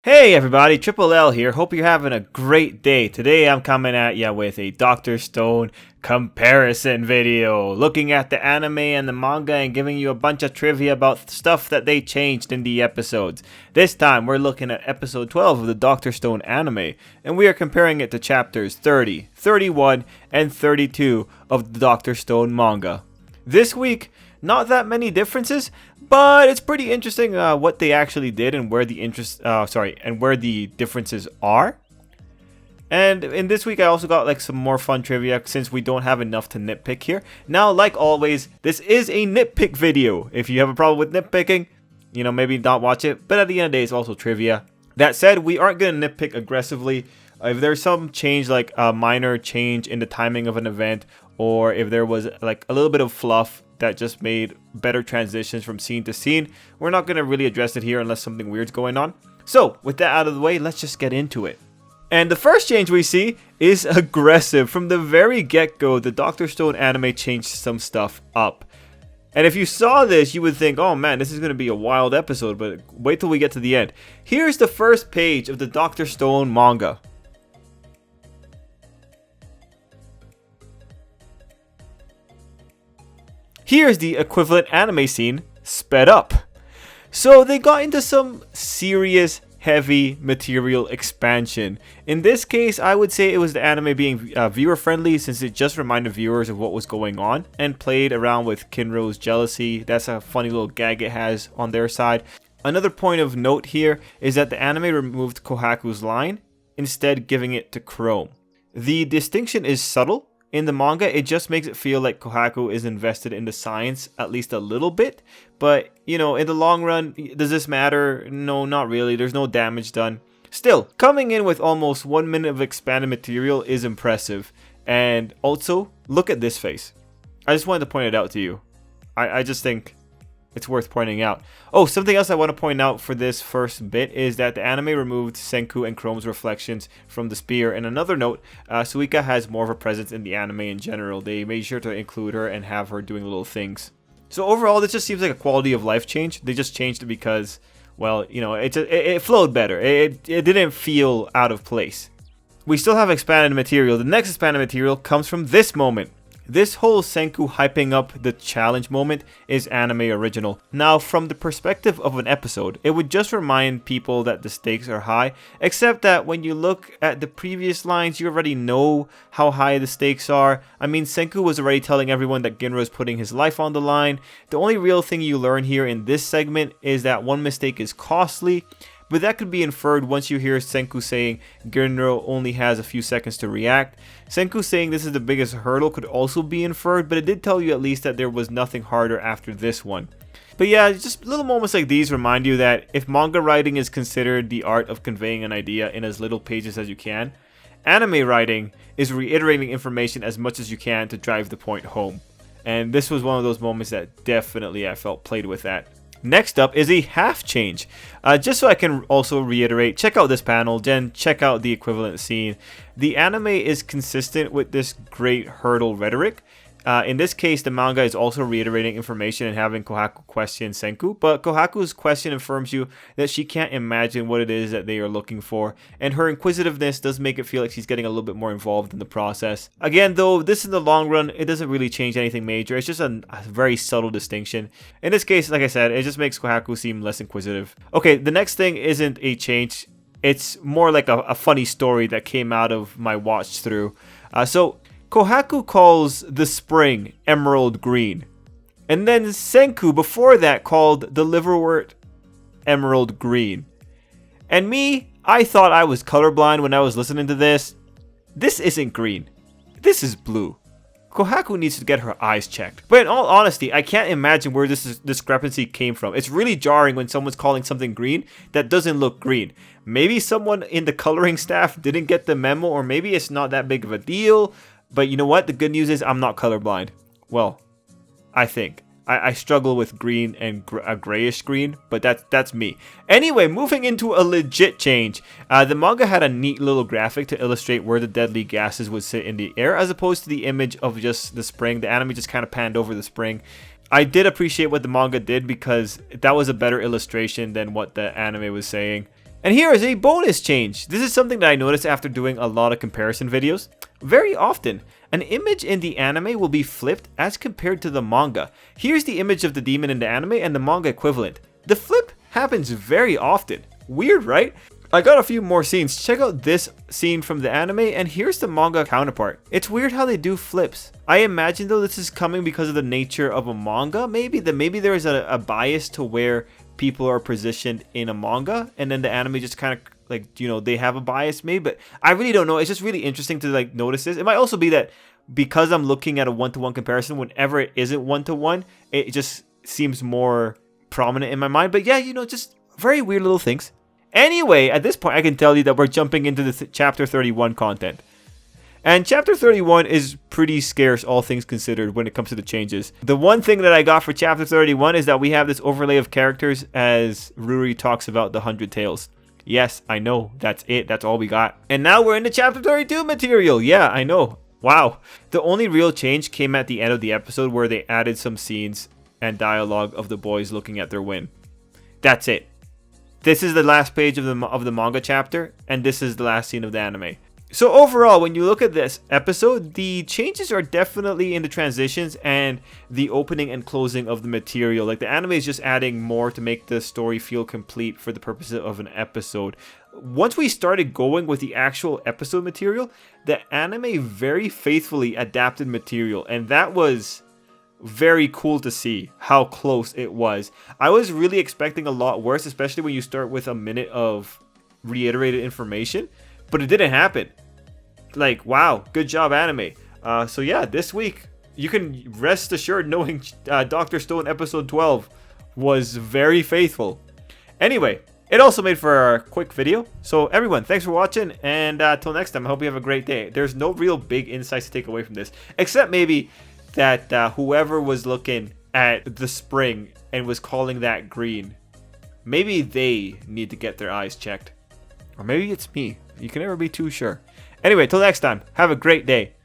Hey everybody, Tripl-L here. Hope you're having a great day. Today I'm coming at ya with a Dr. Stone comparison video, looking at the anime and the manga and giving you a bunch of trivia about stuff that they changed in the episodes. This time we're looking at episode 12 of the Dr. Stone anime, and we are comparing it to chapters 30, 31, and 32 of the Dr. Stone manga. This week, not that many differences, but it's pretty interesting what they actually did and where the differences are. And in this week, I also got some more fun trivia since we don't have enough to nitpick here. Now, like always, this is a nitpick video. If you have a problem with nitpicking, maybe not watch it. But at the end of the day, it's also trivia. That said, we aren't going to nitpick aggressively. If there's some change, like a minor change in the timing of an event, or if there was like a little bit of fluff that just made better transitions from scene to scene, we're not going to really address it here unless something weird's going on. So, with that out of the way, let's just get into it. And the first change we see is aggressive. From the very get-go, the Dr. Stone anime changed some stuff up. And if you saw this, you would think, oh man, this is going to be a wild episode, but wait till we get to the end. Here's the first page of the Dr. Stone manga. Here's the equivalent anime scene sped up. So they got into some serious heavy material expansion. In this case, I would say it was the anime being viewer friendly, since it just reminded viewers of what was going on and played around with Kinro's jealousy. That's a funny little gag it has on their side. Another point of note here is that the anime removed Kohaku's line, instead giving it to Chrome. The distinction is subtle. In the manga, it just makes it feel like Kohaku is invested in the science at least a little bit. But, in the long run, does this matter? No, not really. There's no damage done. Still, coming in with almost 1 minute of expanded material is impressive. And also, look at this face. I just wanted to point it out to you. I just think it's worth pointing out. Oh, something else I want to point out for this first bit is that the anime removed Senku and Chrome's reflections from the spear. And another note, Suika has more of a presence in the anime in general. They made sure to include her and have her doing little things. So overall, this just seems like a quality of life change. They just changed it because, well, it flowed better. It didn't feel out of place. We still have expanded material. The next expanded material comes from this moment. This whole Senku hyping up the challenge moment is anime original. Now, from the perspective of an episode, it would just remind people that the stakes are high, except that when you look at the previous lines, you already know how high the stakes are. I mean, Senku was already telling everyone that Ginro is putting his life on the line. The only real thing you learn here in this segment is that one mistake is costly. But that could be inferred once you hear Senku saying Ginro only has a few seconds to react. Senku saying this is the biggest hurdle could also be inferred, but it did tell you at least that there was nothing harder after this one. But yeah, just little moments like these remind you that if manga writing is considered the art of conveying an idea in as little pages as you can, anime writing is reiterating information as much as you can to drive the point home. And this was one of those moments that definitely I felt played with that. Next up is a half change. Just so I can also reiterate, check out this panel, then check out the equivalent scene. The anime is consistent with this great hurdle rhetoric. In this case, the manga is also reiterating information and having Kohaku question Senku, but Kohaku's question informs you that she can't imagine what it is that they are looking for, and her inquisitiveness does make it feel like she's getting a little bit more involved in the process. Again, though, this in the long run, it doesn't really change anything major. It's just a very subtle distinction. In this case, like I said, it just makes Kohaku seem less inquisitive. Okay, the next thing isn't a change. It's more like a funny story that came out of my watch through. So Kohaku calls the spring emerald green. And then Senku before that called the liverwort emerald green. And me, I thought I was colorblind when I was listening to this. This isn't green. This is blue. Kohaku needs to get her eyes checked. But in all honesty, I can't imagine where this discrepancy came from. It's really jarring when someone's calling something green that doesn't look green. Maybe someone in the coloring staff didn't get the memo, or maybe it's not that big of a deal. But you know what? The good news is I'm not colorblind. Well, I think. I struggle with green and a grayish green, but that's me. Anyway, moving into a legit change. The manga had a neat little graphic to illustrate where the deadly gases would sit in the air, as opposed to the image of just the spring. The anime just kind of panned over the spring. I did appreciate what the manga did because that was a better illustration than what the anime was saying. And here is a bonus change. This is something that I noticed after doing a lot of comparison videos. Very often, an image in the anime will be flipped as compared to the manga. Here's the image of the demon in the anime and the manga equivalent. The flip happens very often. Weird, right? I got a few more scenes. Check out this scene from the anime, and here's the manga counterpart. It's weird how they do flips. I imagine though this is coming because of the nature of a manga. Maybe there is a bias to where people are positioned in a manga, and then the anime just kind of like, you know, they have a bias maybe, but I really don't know. It's just really interesting to like notice this. It might also be that because I'm looking at a one-to-one comparison, whenever it isn't one-to-one, it just seems more prominent in my mind. But yeah, you know, just very weird little things. Anyway, at this point, I can tell you that we're jumping into the chapter 31 content. And chapter 31 is pretty scarce, all things considered, when it comes to the changes. The one thing that I got for chapter 31 is that we have this overlay of characters as Ruri talks about the 100 Tales. Yes, I know, that's it, that's all we got. And now we're into chapter 32 material. Yeah, I know. Wow. The only real change came at the end of the episode where they added some scenes and dialogue of the boys looking at their win. That's it. This is the last page of the manga chapter, and this is the last scene of the anime. So overall, when you look at this episode, the changes are definitely in the transitions and the opening and closing of the material. Like, the anime is just adding more to make the story feel complete for the purposes of an episode. Once we started going with the actual episode material, the anime very faithfully adapted material, and that was very cool to see how close it was. I was really expecting a lot worse, especially when you start with a minute of reiterated information, but it didn't happen. Like, wow, good job anime. So yeah, this week you can rest assured knowing Dr. Stone episode 12 was very faithful. Anyway, it also made for a quick video. So everyone, thanks for watching, and till next time, I hope you have a great day. There's no real big insights to take away from this, except maybe that whoever was looking at the spring and was calling that green, maybe they need to get their eyes checked. Or maybe it's me. You can never be too sure. Anyway, till next time, have a great day.